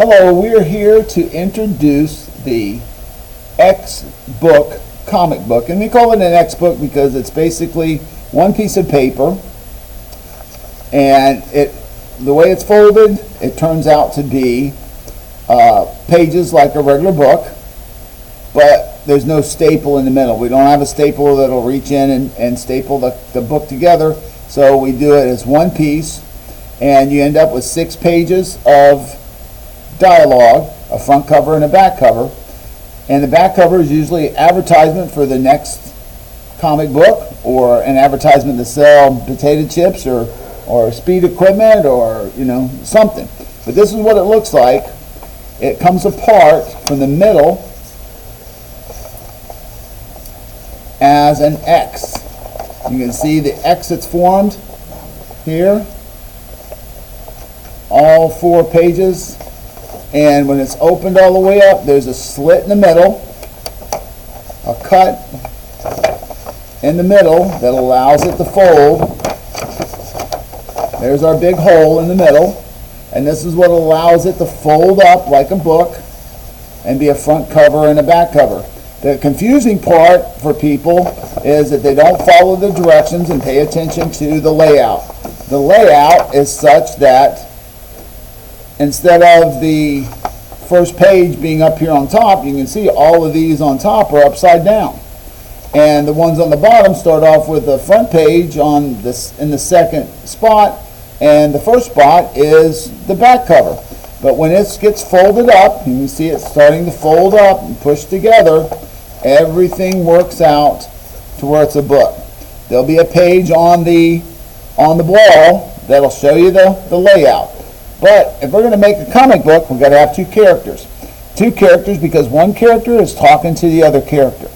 Hello, we're here to introduce the X book comic book, and we call it an X book because it's basically one piece of paper, and the way it's folded, it turns out to be pages like a regular book, but there's no staple in the middle. We don't have a stapler that'll reach in and staple the book together, so we do it as one piece, and you end up with 6 pages of dialogue, a front cover and a back cover. And the back cover is usually advertisement for the next comic book, or an advertisement to sell potato chips or speed equipment, or something. But this is what it looks like. It comes apart from the middle as an X. You can see the X that's formed here, all 4 pages. And when it's opened all the way up, there's a slit in the middle, a cut in the middle that allows it to fold. There's our big hole in the middle, and this is what allows it to fold up like a book and be a front cover and a back cover. The confusing part for people is that they don't follow the directions and pay attention to the layout. The layout is such that instead of the first page being up here on top, you can see all of these on top are upside down. And the ones on the bottom start off with the front page in the second spot, and the first spot is the back cover. But when it gets folded up, you can see it starting to fold up and push together, everything works out to where it's a book. There'll be a page on the wall that'll show you the layout. But if we're going to make a comic book, we've got to have 2 characters. 2 characters because one character is talking to the other character.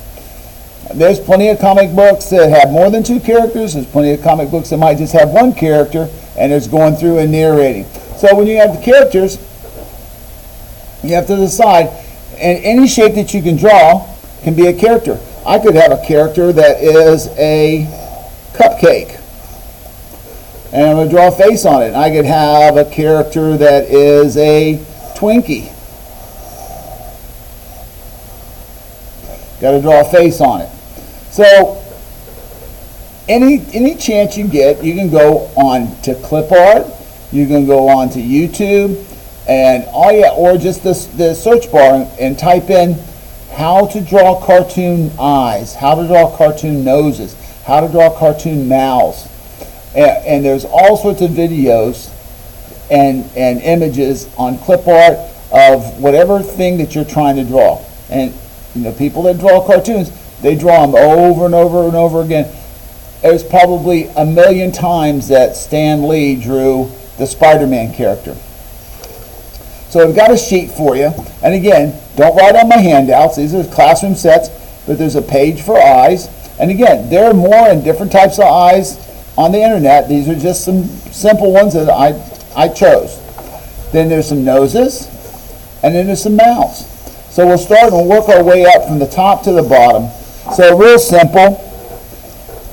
There's plenty of comic books that have more than 2 characters. There's plenty of comic books that might just have 1 character and it's going through and narrating. So when you have the characters, you have to decide, and any shape that you can draw can be a character. I could have a character that is a cupcake, and I'm going to draw a face on it. I could have a character that is a Twinkie. Got to draw a face on it. So any chance you get, you can go on to clip art, you can go on to YouTube, and or just the search bar and type in how to draw cartoon eyes, how to draw cartoon noses, how to draw cartoon mouths. And there's all sorts of videos and images on clip art of whatever thing that you're trying to draw. And people that draw cartoons, they draw them over and over and over again. There's probably 1,000,000 times that Stan Lee drew the Spider-Man character. So I've got a sheet for you. And again, don't write on my handouts. These are classroom sets, but there's a page for eyes. And again, there are more and different types of eyes on the internet. These are just some simple ones that I chose. Then there's some noses, and then there's some mouths. So we'll start and we'll work our way up from the top to the bottom. So real simple.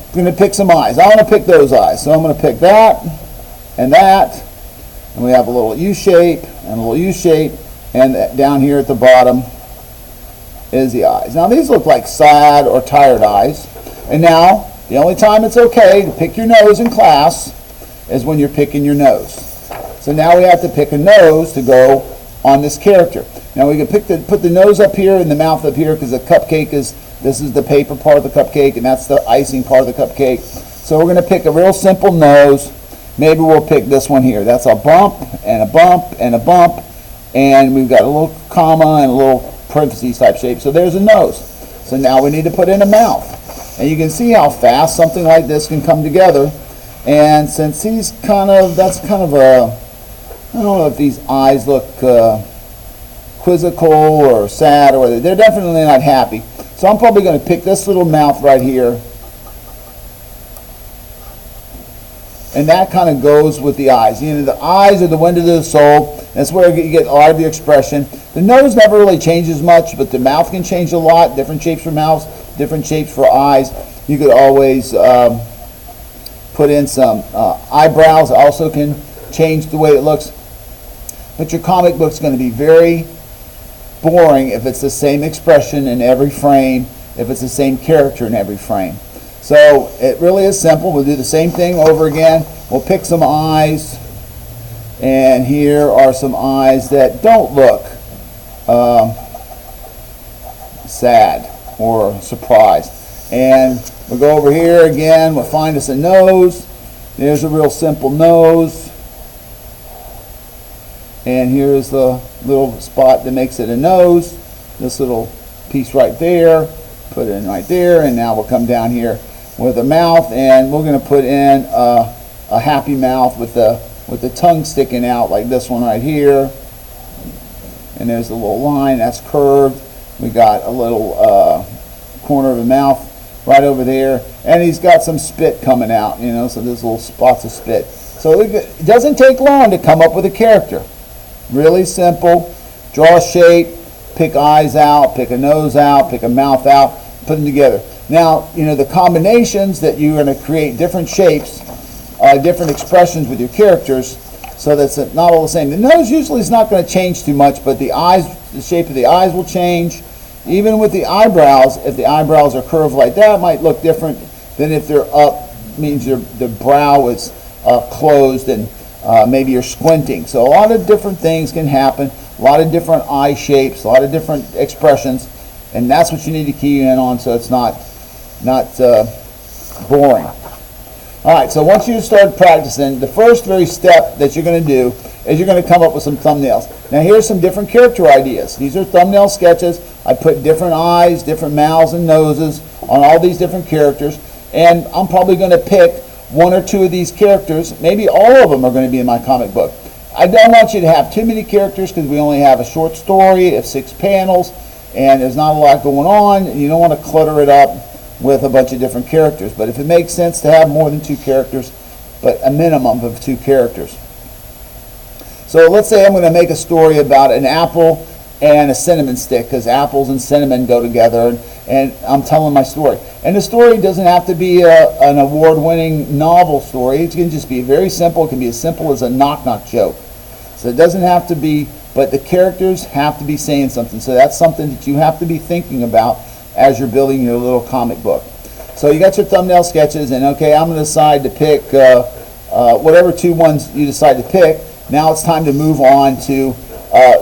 I'm going to pick some eyes. I want to pick those eyes. So I'm going to pick that, and we have a little U shape and a little U shape, and down here at the bottom is the eyes. Now these look like sad or tired eyes. And now the only time it's okay to pick your nose in class is when you're picking your nose. So now we have to pick a nose to go on this character. Now we can put the nose up here and the mouth up here because the cupcake this is the paper part of the cupcake, and that's the icing part of the cupcake. So we're going to pick a real simple nose. Maybe we'll pick this one here. That's a bump and a bump and a bump, and we've got a little comma and a little parentheses type shape. So there's a nose. So now we need to put in a mouth. And you can see how fast something like this can come together. And since that's kind of a, I don't know if these eyes look quizzical or sad, or they're definitely not happy. So I'm probably going to pick this little mouth right here. And that kind of goes with the eyes. The eyes are the window to the soul. That's where you get a lot of your expression. The nose never really changes much, but the mouth can change a lot. Different shapes for mouths, different shapes for eyes. You could always put in some eyebrows. Also can change the way it looks. but your comic book's going to be very boring if it's the same expression in every frame, if it's the same character in every frame. So it really is simple. We'll do the same thing over again. We'll pick some eyes, and here are some eyes that don't look sad or surprised. And we'll go over here again. We'll find us a nose. There's a real simple nose. And here's the little spot that makes it a nose. This little piece right there. Put it in right there. And now we'll come down here with a mouth, and we're going to put in a happy mouth with the tongue sticking out like this one right here. And there's a little line that's curved. We got a little corner of the mouth right over there, and he's got some spit coming out, you know, so there's little spots of spit. So it doesn't take long to come up with a character. Really simple. Draw a shape, pick eyes out, pick a nose out, pick a mouth out, put them together. Now, you know, the combinations that you're going to create different shapes, different expressions with your characters, so that's not all the same. The nose usually is not going to change too much, but the eyes, the shape of the eyes will change. Even with the eyebrows, if the eyebrows are curved like that, it might look different than if they're up, means the brow is closed, and maybe you're squinting. So a lot of different things can happen, a lot of different eye shapes, a lot of different expressions, and that's what you need to key in on so it's not boring. All right, so once you start practicing, the first very step that you're going to do is you're going to come up with some thumbnails. Now here's some different character ideas. These are thumbnail sketches. I put different eyes, different mouths and noses on all these different characters, and I'm probably going to pick one or two of these characters. Maybe all of them are going to be in my comic book. I don't want you to have too many characters because we only have a short story of 6 panels, and there's not a lot going on. You don't want to clutter it up with a bunch of different characters. But if it makes sense to have more than 2 characters, but a minimum of 2 characters. So let's say I'm going to make a story about an apple and a cinnamon stick, because apples and cinnamon go together, and I'm telling my story. And the story doesn't have to be an award-winning novel story. It can just be very simple. It can be as simple as a knock-knock joke. So it doesn't have to be, but the characters have to be saying something. So that's something that you have to be thinking about as you're building your little comic book. So you got your thumbnail sketches, and okay, I'm going to decide to pick whatever 2 ones you decide to pick. Now it's time to move on to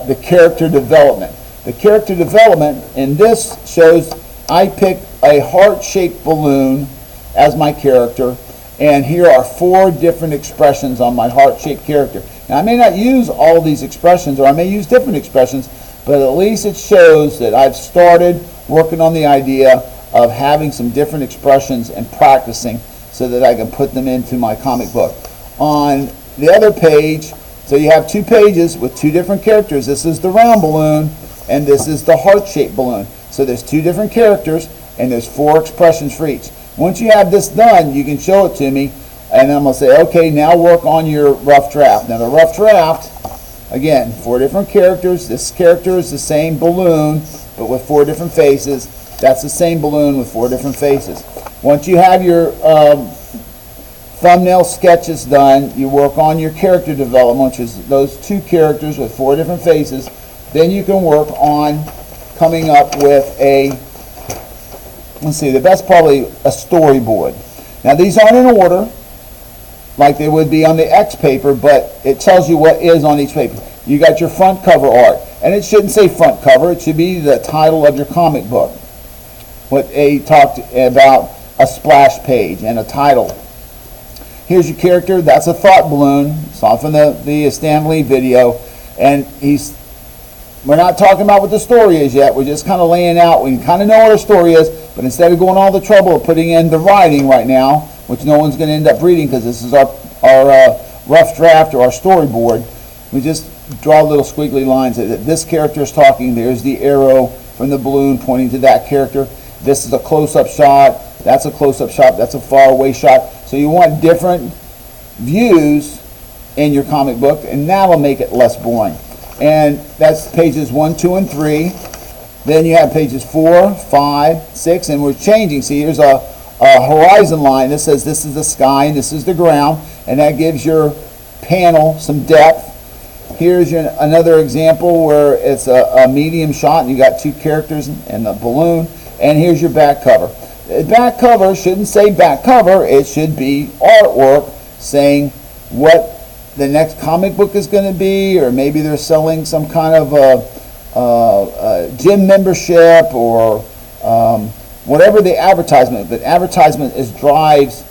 the character development. The character development in this shows I picked a heart-shaped balloon as my character, and here are 4 different expressions on my heart-shaped character. Now I may not use all these expressions, or I may use different expressions, but at least it shows that I've started working on the idea of having some different expressions and practicing so that I can put them into my comic book. On the other page, so you have 2 pages with 2 different characters. This is the round balloon, and this is the heart-shaped balloon. So there's 2 different characters, and there's 4 expressions for each. Once you have this done, you can show it to me, and I'm going to say, okay, now work on your rough draft. Now the rough draft, again, 4 different characters. This character is the same balloon, but with 4 different faces. That's the same balloon with 4 different faces. Once you have your thumbnail sketches done, you work on your character development, which is those 2 characters with 4 different faces. Then you can work on coming up with a, let's see, the best probably a storyboard. Now these aren't in order like they would be on the X paper, but it tells you what is on each paper. You got your front cover art, and it shouldn't say front cover, it should be the title of your comic book. What they talked about, a splash page and a title. Here's your character. That's a thought balloon. It's off from the Stan Lee video, and we're not talking about what the story is yet. We're just kind of laying out. We kind of know what our story is, but instead of going all the trouble of putting in the writing right now, which no one's going to end up reading because this is our rough draft or our storyboard, we just draw little squiggly lines that this character is talking. There's the arrow from the balloon pointing to that character. This is a close-up shot. That's a close-up shot. That's a far-away shot. So you want different views in your comic book, and that'll make it less boring. And that's pages 1, 2, and 3. Then you have pages 4, 5, 6, and we're changing. See, here's a horizon line that says this is the sky and this is the ground, and that gives your panel some depth. Here's another example where it's a medium shot and you got two characters and the balloon. And here's your back cover. The back cover shouldn't say back cover. It should be artwork saying what the next comic book is going to be, or maybe they're selling some kind of a gym membership, or whatever the advertisement. The advertisement drives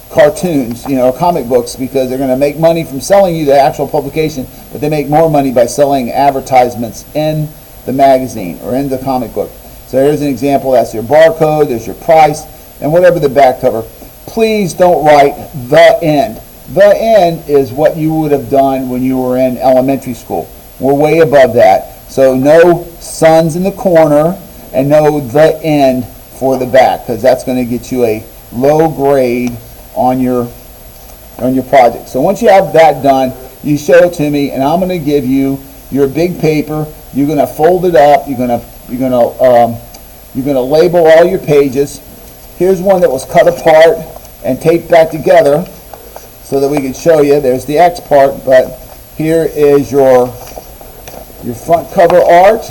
cartoons, comic books, because they're going to make money from selling you the actual publication, but they make more money by selling advertisements in the magazine or in the comic book. So here's an example. That's your barcode, there's your price, and whatever the back cover. Please don't write the end. The end is what you would have done when you were in elementary school. We're way above that. So no sons in the corner, and no the end for the back, because that's going to get you a low grade on your project. So once you have that done, you show it to me, and I'm going to give you your big paper. You're going to fold it up. You're going to label all your pages. Here's one that was cut apart and taped back together so that we can show you. There's the X part, but here is your front cover art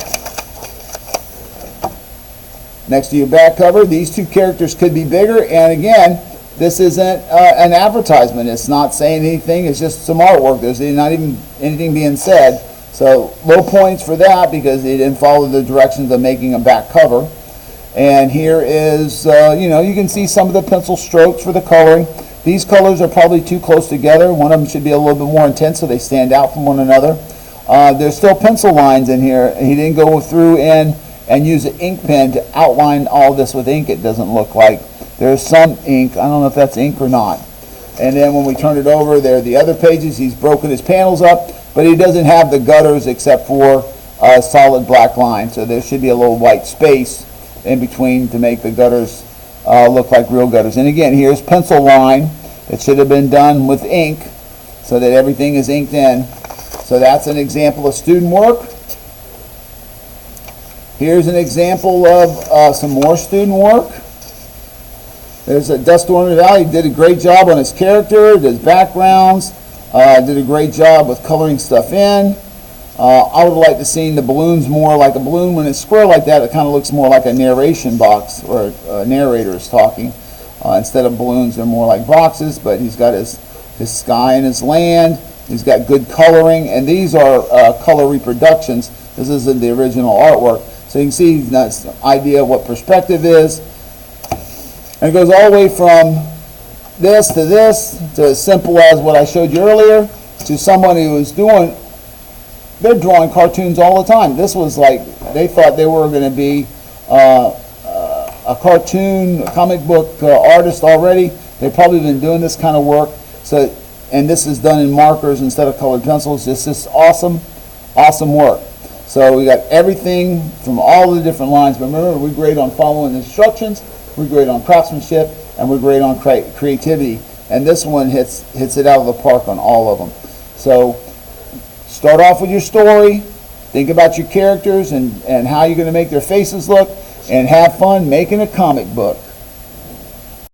next to your back cover. These two characters could be bigger, and again, this isn't an advertisement. It's not saying anything. It's just some artwork. There's not even anything being said. So low points for that because they didn't follow the directions of making a back cover. And here is, you can see some of the pencil strokes for the coloring. These colors are probably too close together. One of them should be a little bit more intense so they stand out from one another. There's still pencil lines in here. He didn't go through and use an ink pen to outline all this with ink, it doesn't look like. There's some ink. I don't know if that's ink or not. And then when we turn it over, there are the other pages. He's broken his panels up, but he doesn't have the gutters except for a solid black line. So there should be a little white space in between to make the gutters look like real gutters. And again, here's pencil line. It should have been done with ink so that everything is inked in. So that's an example of student work. Here's an example of some more student work. There's a Dust Storm Valley. He did a great job on his character, his backgrounds, did a great job with coloring stuff in. I would like to see the balloons more like a balloon. When it's square like that, it kind of looks more like a narration box, or a narrator is talking. Instead of balloons, they're more like boxes, but he's got his sky and his land. He's got good coloring, and these are color reproductions. This isn't the original artwork. So you can see that's an idea of what perspective is. And it goes all the way from this to as simple as what I showed you earlier, to someone who was they're drawing cartoons all the time. This was like, they thought they were going to be a comic book artist already. They've probably been doing this kind of work. So, and this is done in markers instead of colored pencils. This is awesome, awesome work. So we got everything from all the different lines. But remember, we grade on following instructions, we grade on craftsmanship, and we grade on creativity. And this one hits it out of the park on all of them. So start off with your story, think about your characters and how you're going to make their faces look, and have fun making a comic book.